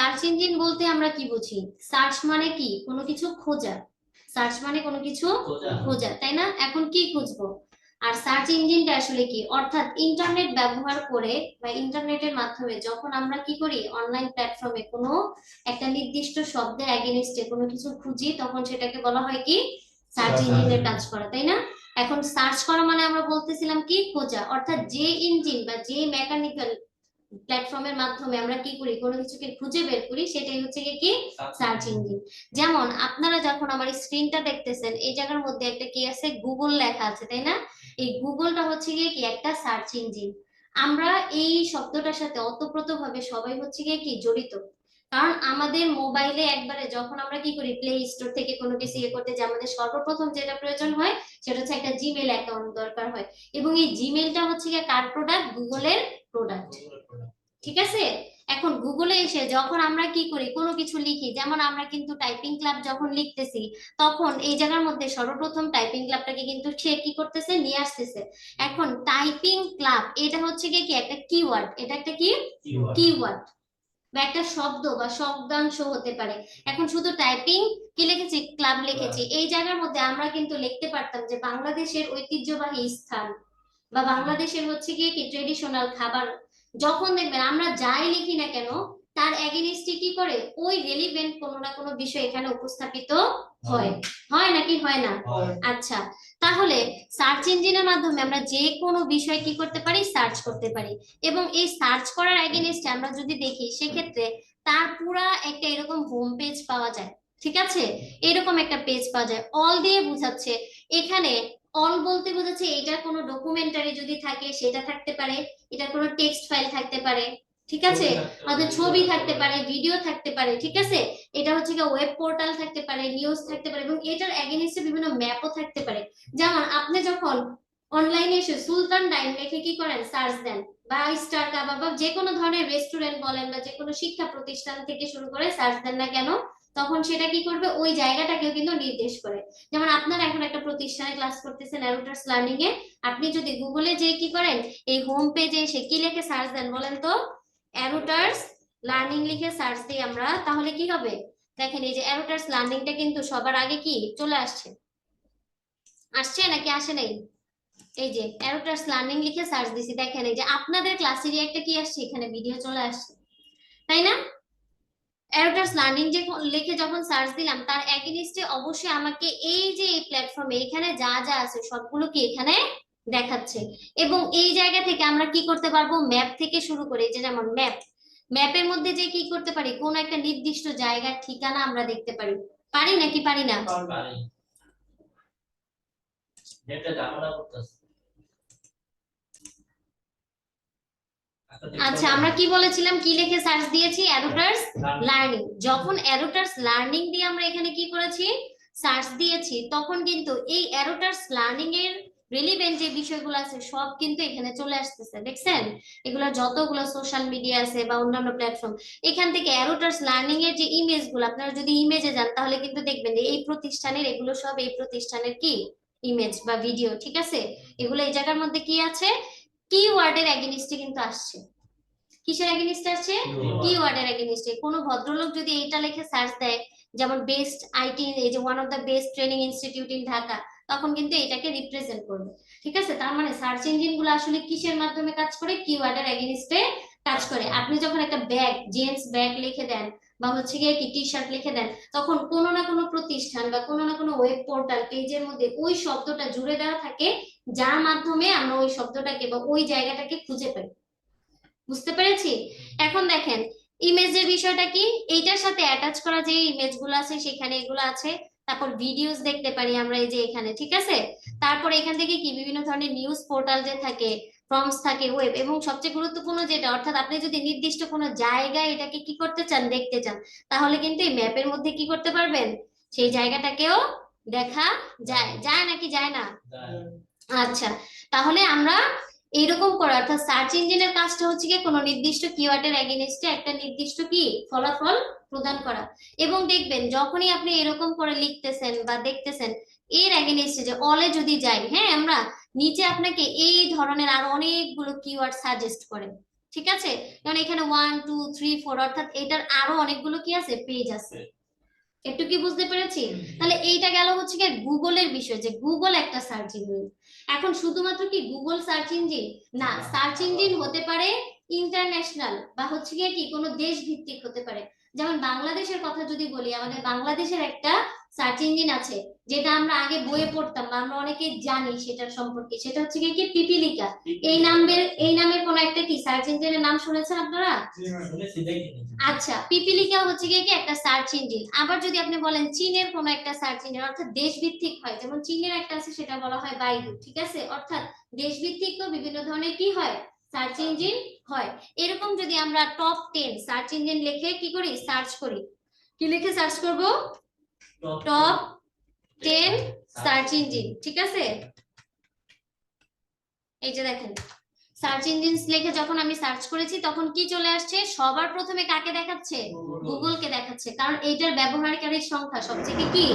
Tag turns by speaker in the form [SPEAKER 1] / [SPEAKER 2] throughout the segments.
[SPEAKER 1] Search engine বলতে আমরা কি বুঝি? সার্চ মানে কি? কোনো কিছু খোঁজা। সার্চ মানে কোনো কিছু খোঁজা, তাই না? এখন কি খুঁজবো? আর সার্চ ইঞ্জিনটা আসলে কি? অর্থাৎ ইন্টারনেট ব্যবহার করে বা ইন্টারনেটের মাধ্যমে যখন আমরা কি করি, অনলাইন প্ল্যাটফর্মে কোনো একটা নির্দিষ্ট শব্দের এগেইনস্টে কোনো কিছু খুঁজি, তখন সেটাকে বলা হয় কি? সার্চ ইঞ্জিনের কাজ করা, তাই না? এখন সার্চ করা মানে আমরা বলতেছিলাম কি? খোঁজা। অর্থাৎ যে ইঞ্জিন বা যে মেকানিক্যাল প্ল্যাটফর্মের মাধ্যমে আমরা কি করি, কোনো কিছুকে খুঁজে বের করি, সেটাই হচ্ছে কি? Search engine. যেমন আপনারা যখন আমার স্ক্রিনটা দেখতেছেন, এই জায়গার মধ্যে একটা কি আছে? গুগল লেখা আছে, তাই না? এই গুগলটা হচ্ছে কি একটা সার্চ ইঞ্জিন। আমরা এই শব্দটার সাথে ওতপ্রোতভাবে সবাই হচ্ছে কি জড়িত। কারণ আমাদের মোবাইলে একবারে যখন আমরা কি করি, প্লে স্টোর থেকে কোনো কিছু করতে যে আমাদের সর্বপ্রথম যেটা প্রয়োজন হয়, সেটা হচ্ছে একটা জিমেল অ্যাকাউন্ট দরকার হয়। এবং এই জিমেলটা হচ্ছে কার প্রোডাক্ট? গুগলের প্রোডাক্ট। ঠিক আছে। এখন গুগলে এসে যখন আমরা কি করি, কোনো কিছু লিখি, যেমন আমরা কিন্তু টাইপিং ক্লাব যখন লিখতেছি, তখন এই জায়গার মধ্যে সর্বপ্রথম টাইপিং ক্লাবটাকে কিন্তু সে কি করতেছে, নিয়ে আসতেছে। এখন টাইপিং ক্লাব এটা হচ্ছে কি একটা কিওয়ার্ড, এটা একটা কি কিওয়ার্ড বা একটা শব্দ বা শব্দাংশ হতে পারে। এখন শুধু টাইপিং কি লিখেছি, ক্লাব লিখেছি, এই জায়গার মধ্যে আমরা কিন্তু লিখতে পারতাম যে বাংলাদেশের ঐতিহ্যবাহী স্থান বা বাংলাদেশের হচ্ছে কি ট্রেডিশনাল খাবার। যখন দেখবেন আমরা যাই লিখি না কেন, তার এগেইনস্টে কি করে, ওই রেলিভেন্ট কোনো না কোনো বিষয় এখানে উপস্থাপিত হয়। হয় নাকি হয় না? আচ্ছা, তাহলে সার্চ ইঞ্জিনের মাধ্যমে আমরা যে কোনো বিষয় কি করতে পারি, সার্চ করতে পারি। এবং এই সার্চ করার এগেইনস্টে আমরা যদি দেখি, সেক্ষেত্রে তার পুরা একটা এরকম হোম পেজ পাওয়া যায়। ঠিক আছে, এরকম একটা পেজ পাওয়া যায়, অল দিয়ে বোঝাচ্ছে। এখানে অল বলতে বোঝাচ্ছে এটার কোনো ডকুমেন্টারি যদি থাকে সেটা থাকতে পারে, এটার কোনো টেক্সট ফাইল থাকতে পারে, ঠিক আছে, হয়তো ছবি থাকতে পারে, ভিডিও থাকতে পারে, ঠিক আছে, এটা হচ্ছে কি ওয়েব পোর্টাল থাকতে পারে, নিউজ থাকতে পারে, এবং এটার এগেইনস্টে বিভিন্ন ম্যাপও থাকতে পারে। যেমন আপনি যখন অনলাইনে এসে সুলতান ডাইন লিখে কি করেন, সার্চ দেন, বা স্টার কাবাব বা যে কোনো ধরনের রেস্টুরেন্ট বলেন বা যে কোনো শিক্ষা প্রতিষ্ঠান থেকে শুরু করে সার্চ দেন না কেন, তখন সেটা কি করবে, ওই জায়গাটাকেও কিন্তু নির্দেশ করে। যেমন আপনারা এখন একটা প্রতিষ্ঠানে ক্লাস করতেছেন অ্যারোটাস লার্নিং এ, আপনি যদি গুগলে যে কি করেন, এই হোম পেজে এসে কি লিখে সার্চ দেন বলেন তো, অ্যারোটাস লার্নিং লিখে সার্চ দিই আমরা, তাহলে কি হবে? দেখেন এই যে অ্যারোটাস লার্নিংটা কিন্তু সবার আগে কি চলে আসছে, আসছে নাকি আসে নাই? এই যে অ্যারোটাস লার্নিং লিখে সার্চ দিছি, দেখেন এই যে আপনাদের ক্লাসেরই একটা কি আসছে, এখানে ভিডিও চলে আসছে, তাই না? অ্যারোটাস লার্নিং যে লিখে যখন সার্চ দিলাম, তার এগেইনস্টে অবশ্যই আমাকে এই যে এই প্ল্যাটফর্মে এখানে যা যা আছে সবগুলো কি এখানে দেখাচ্ছে। এবং এই জায়গা থেকে আমরা কি করতে পারবো, ম্যাপ থেকে শুরু করে, যে যেমন ম্যাপ, ম্যাপের মধ্যে যে কি করতে পারি, কোন একটা নির্দিষ্ট জায়গার ঠিকানা আমরা দেখতে পারি, পারি নাকি পারি না? আচ্ছা, আমরা কি বলেছিলাম, কি লিখে সার্চ দিয়েছি, অ্যাডোটার্স লার্নিং। যখন অ্যাডোটার্স লার্নিং দিয়ে আমরা এখানে কি করেছি, সার্চ দিয়েছি, তখন কিন্তু এই অ্যাডোটার্স লার্নিং এর রিলিভেন্ট যে বিষয়গুলো আছে সব কিন্তু এখানে চলে আসতেছে, দেখছেন? এগুলো যতগুলো সোশ্যাল মিডিয়া আছে বা অন্যান্য প্ল্যাটফর্ম, এখান থেকে অ্যাডোটার্স লার্নিং এর যে ইমেজ গুলো, আপনারা যদি ইমেজে যান তাহলে কিন্তু দেখবেন যে এই প্রতিষ্ঠানের এগুলো সব এই প্রতিষ্ঠানের কি ইমেজ বা ভিডিও, ঠিক আছে? এগুলো এই জায়গার মধ্যে কি আছে, কিওয়ার্ডের এগেইনস্টে কিন্তু আসছে। কিসের এগেইনস্টে আছে? কিওয়ার্ডের এগেইনস্টে। কোনো ভদ্রলোক যদি এইটা লিখে সার্চ দেয়, যেমন বেস্ট আইটি, এই যে one of the best training institute in Dhaka, তখন কিন্তু এটাকে রিপ্রেজেন্ট করবে। ঠিক আছে, তার মানে সার্চ ইঞ্জিন গুলো আসলে কিসের মাধ্যমে কাজ করে, কিওয়ার্ডের এগেইনস্টে কাজ করে। আপনি যখন একটা ব্যাগ, জেন্টস ব্যাগ লিখে দেন বা হচ্ছে গিয়ে কি টি শার্ট লিখে দেন, তখন কোনো না কোনো প্রতিষ্ঠান বা কোনো না কোনো ওয়েব পোর্টাল পেজের মধ্যে ওই শব্দটা জুড়ে দেওয়া থাকে, যার মাধ্যমে আমরা ওই শব্দটাকে বা ওই জায়গাটাকে খুঁজে পাই। বুঝতে পেরেছি? এখন দেখেন ইমেজের বিষয়টা কি, এইটার সাথে অ্যাটাচ করা যে ইমেজ গুলো আছে সেখানে এগুলো আছে। তারপর ভিডিওস দেখতে পারি আমরা এই যে এখানে, ঠিক আছে। তারপর এখান থেকে কি বিভিন্ন ধরনের নিউজ পোর্টাল যে থাকে, ফর্মস থাকে, ওয়েব, এবং সবচেয়ে গুরুত্বপূর্ণ যেটা, অর্থাৎ আপনি যদি নির্দিষ্ট কোনো জায়গায় এটাকে কি করতে চান, দেখতে চান, তাহলে কিন্তু এই ম্যাপের মধ্যে কি করতে পারবেন, সেই জায়গাটাকেও দেখা যায়। যায় নাকি যায় না? আচ্ছা, তাহলে আমরা এইরকম করে, অর্থাৎ সার্চ ইঞ্জিনের কাজটা হচ্ছে কি কোনো নির্দিষ্ট কিওয়ার্ডের এগেইনস্টে একটা নির্দিষ্ট কি ফলাফল প্রদান করা। এবং দেখবেন যখনই আপনি এরকম করে লিখতেছেন বা দেখতেছেন, এর এগেইনস্টে যে অলে যদি যাই, হ্যাঁ, আমরা নিচে আপনাকে এই ধরনের আরো অনেকগুলো কিওয়ার্ড সাজেস্ট করে। ঠিক আছে, কারণ এখানে 1 2 3 4 অর্থাৎ এটার আরো অনেকগুলো কি আছে, পেজ আছে। একটু কি বুঝতে পেরেছি? তাহলে এইটা গেল হচ্ছে কি গুগলের বিষয়, যে গুগল একটা সার্চ ইঞ্জিন। এখন শুধুমাত্র কি গুগল সার্চ ইঞ্জিন না, সার্চ ইঞ্জিন হতে পারে ইন্টারন্যাশনাল বা হচ্ছে গিয়ে কি কোনো দেশ ভিত্তিক হতে পারে। যেমন বাংলাদেশের কথা যদি বলি, আমাদের বাংলাদেশের একটা সার্চ ইঞ্জিন আছে, যেটা আমরা আগে বইয়ে পড়তাম বা আমরা অনেকে জানি সেটার সম্পর্কে, সেটা হচ্ছে গিয়ে কি পিপিলিকা। এই নামের কোন একটা কি সার্চ ইঞ্জিনের নাম শুনেছেন আপনারা? আচ্ছা, পিপিলিকা হচ্ছে গিয়ে কি একটা সার্চ ইঞ্জিন। আবার যদি আপনি বলেন চীনের কোন একটা সার্চ ইঞ্জিন, অর্থাৎ দেশ ভিত্তিক হয়, যেমন চীনের একটা আছে সেটা বলা হয় বাইদু, ঠিক আছে, অর্থাৎ দেশ ভিত্তিক তো বিভিন্ন ধরনের কি হয়, সার্চ ইঞ্জিন হয়। এরকম যদি আমরা টপ 10 সার্চ ইঞ্জিন লিখে কি করি, সার্চ করি, কি লিখে সার্চ করব, টপ 10 সার্চ ইঞ্জিন, ঠিক আছে। এই যে দেখেন, সার্চ ইঞ্জিনস লিখে যখন আমি সার্চ করেছি তখন কি চলে আসছে, সবার প্রথমে কাকে দেখাচ্ছে, গুগলকে দেখাচ্ছে, কারণ এইটার ব্যবহারকারীর সংখ্যা সবথেকে কি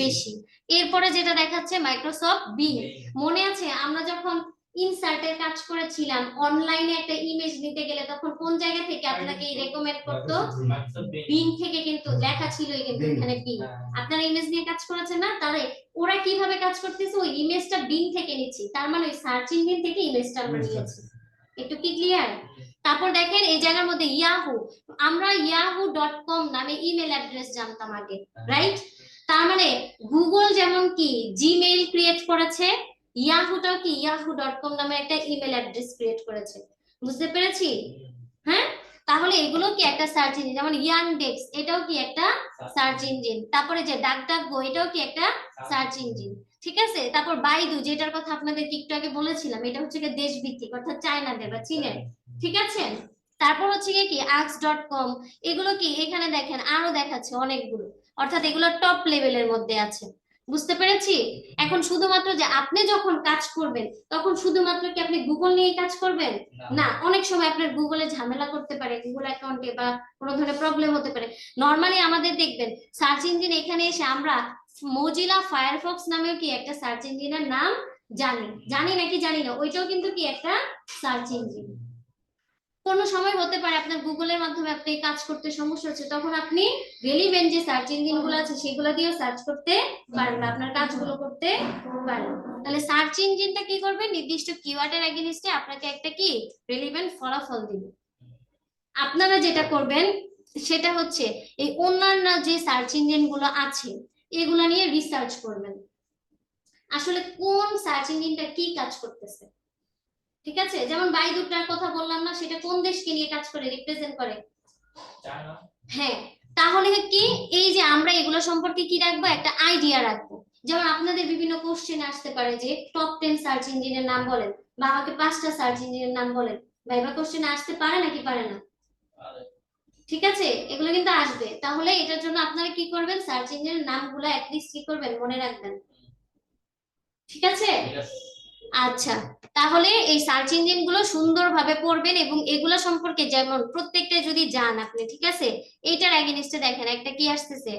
[SPEAKER 1] বেশি। এরপরে যেটা দেখাচ্ছে মাইক্রোসফট বিং। মনে আছে আমরা যখন ইনসার্টের কাজ করেছিলাম, অনলাইনে একটা ইমেজ নিতে গেলে তখন কোন জায়গা থেকে আপনাকে রেকমেন্ড করতো, বিং থেকে কিন্তু লেখা ছিল কিন্তু এখানে বিং। আপনারা ইমেজ নিয়ে কাজ করেছেন না, তাহলে ওরা কিভাবে কাজ করতেছে, ওই ইমেজটা বিং থেকে নিচ্ছি, তার মানে ওই সার্চ ইঞ্জিন থেকে ইমেজটা আমরা নিয়েছি। একটু কি ক্লিয়ার? তারপর দেখেন এই জায়গার মধ্যে ইয়াহু, আমরা yahoo.com নামে ইমেল অ্যাড্রেস জানতাম আগে, রাইট? তার মানে গুগল যেমন কি জিমেইল ক্রিয়েট করেছে, ইয়াহুটাও কি yahoo.com নামে একটা ইমেল অ্যাড্রেস ক্রিয়েট করেছে। বুঝতে পেরেছি? হ্যাঁ, তাহলে এগুলো কি একটা সার্চ ইঞ্জিন। যেমন ইয়ানডেক্স, এটাও কি একটা সার্চ ইঞ্জিন। তারপরে যে ডাকডাকগো, এটাও কি একটা সার্চ ইঞ্জিন, ঠিক আছে। তারপর বাইদু, যেটার কথা আপনাদের একটু আগে বলেছিলাম, এটা হচ্ছে কি দেশ ভিত্তিক, অর্থাৎ চায়নাদের বা চীনের, ঠিক আছে। তারপর হচ্ছে কি ask.com, এগুলো কি এখানে দেখেন আরো দেখাচ্ছে অনেকগুলো, অর্থাৎ এগুলো টপ লেভেলের মধ্যে আছে। বুঝতে পেরেছি? এখন শুধুমাত্র যে আপনি যখন কাজ করবেন তখন শুধুমাত্র কি আপনি গুগল নিয়ে কাজ করবেন না, অনেক সময় আপনার গুগলে ঝামেলা করতে পারে, গুগল অ্যাকাউন্টে বা কোনো ধরনের প্রবলেম হতে পারে। নরমালি আমাদের দেখবেন সার্চ ইঞ্জিন এখানে এসে আমরা মজিলা ফায়ারফক্স নামেও কি একটা সার্চ ইঞ্জিনের নাম জানি, জানি নাকি জানি না, ওইটাও কিন্তু কি একটা সার্চ ইঞ্জিন। কোনো সময় হতে পারে আপনার গুগলের মাধ্যমে আপনি কাজ করতে সমস্যা হচ্ছে, তখন আপনি রিলেভেন্ট যে সার্চ ইঞ্জিন গুলো আছে সেগুলো দিয়ে সার্চ করতে পারবেন, আপনার কাজগুলো করতে পারবেন। তাহলে সার্চ ইঞ্জিনটা কি করবে, নির্দিষ্ট কিওয়ার্ডের এগেইনস্টে আপনাকে একটা কি রিলেভেন্ট ফলাফল দিবে। আপনারা যেটা করবেন সেটা হচ্ছে এই অন্যান্য যে সার্চ ইঞ্জিন গুলো আছে এগুলা নিয়ে রিসার্চ করবেন, আসলে কোন সার্চ ইঞ্জিনটা কি কাজ করতেছে, ঠিক আছে। যেমন বাইদুটার কথা বললাম না, সেটা কোন দেশকে নিয়ে কাজ করে, রিপ্রেজেন্ট করে, চায়না। হ্যাঁ, তাহলে কি এই যে আমরা এগুলো সম্পর্কে কি রাখবো, একটা আইডিয়া রাখবো। যেমন আপনাদের বিভিন্ন কোশ্চেন আসতে পারে যে টপ 10 সার্চ ইঞ্জিনের নাম বলেন, বা আমাকে 5টা সার্চ ইঞ্জিনের নাম বলেন, বা এবার কোশ্চেন আসতে পারে নাকি পারে না, ঠিক আছে, এগুলো কিন্তু আসবে। তাহলে এটার জন্য আপনারা কি করবেন, সার্চ ইঞ্জিনের নামগুলো অ্যাটলিস্ট কি করবেন, মনে রাখবেন, ঠিক আছে। আচ্ছা, তাহলে এই সার্চ ইঞ্জিন গুলো সুন্দরভাবে পড়বেন এবং এগুলো সম্পর্কে যেমন প্রত্যেকটা যদি জান আপনি, ঠিক আছে, এইটার এগেইনস্টে দেখেন একটা কি আসতেছে,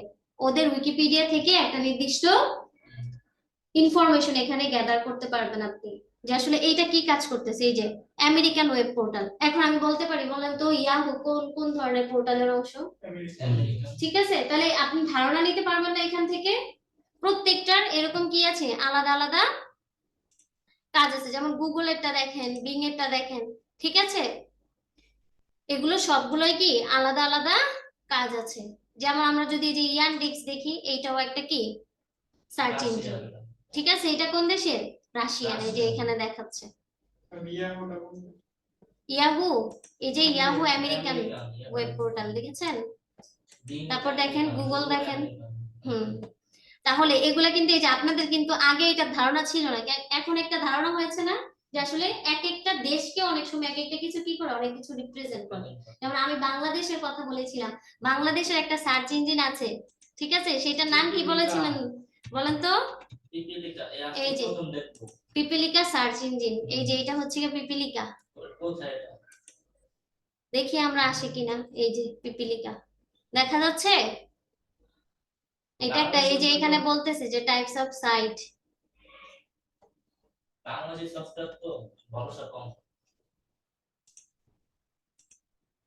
[SPEAKER 1] ওদের উইকিপিডিয়া থেকে একটা নির্দিষ্ট ইনফরমেশন এখানে গ্যাদার করতে পারবেন আপনি, যে আসলে এইটা কি কাজ করতেছে। এই যে আমেরিকান ওয়েব পোর্টাল, এখন আমি বলতে পারি, বলেন তো ইয়াহু কোন কোন ধরনের পোর্টালের অংশ, ঠিক আছে। তাহলে আপনি ধারণা নিতে পারবেন না এখান থেকে, প্রত্যেকটার এরকম কি আছে, আলাদা আলাদা কাজ আছে। যেমন গুগলেরটা দেখেন, বিং এরটা দেখেন, ঠিক আছে, এগুলো সবগুলোই কি আলাদা আলাদা কাজ আছে। যেমন আমরা যদি এই যে ইয়ানডেক্স দেখি, এইটাও একটা কি সার্চ ইঞ্জিন, ঠিক আছে। এটা কোন দেশের, রাশিয়ান, এই যে এখানে দেখাচ্ছে ইয়াহু, এই যে ইয়াহু আমেরিকান ওয়েব পোর্টাল, দেখেছেন। তারপর দেখেন গুগল দেখেন, হুম। তাহলে এগুলা কিন্তু এই যে আপনাদের কিন্তু আগে এটা ধারণা ছিল না, এখন একটা ধারণা হয়েছে না, যে আসলে এক একটা দেশকে অনেক সময় এক একটা কিছু কি করে, অনেক কিছু রিপ্রেজেন্ট করে। যেমন আমি বাংলাদেশের কথা বলেছিলাম, বাংলাদেশের একটা সার্চ ইঞ্জিন আছে, ঠিক আছে, সেটার নাম কি বলেছিলেন বলেন তো, এই যে পিপিলিকা সার্চ ইঞ্জিন, এই যে এটা হচ্ছে পিপিলিকা, দেখি আমরা আসে কিনা, এই যে পিপিলিকা দেখা যাচ্ছে, এটা একটা, এই যে এখানে বলতেছে যে types of sight, Bangladesh software তো ভরসা কম।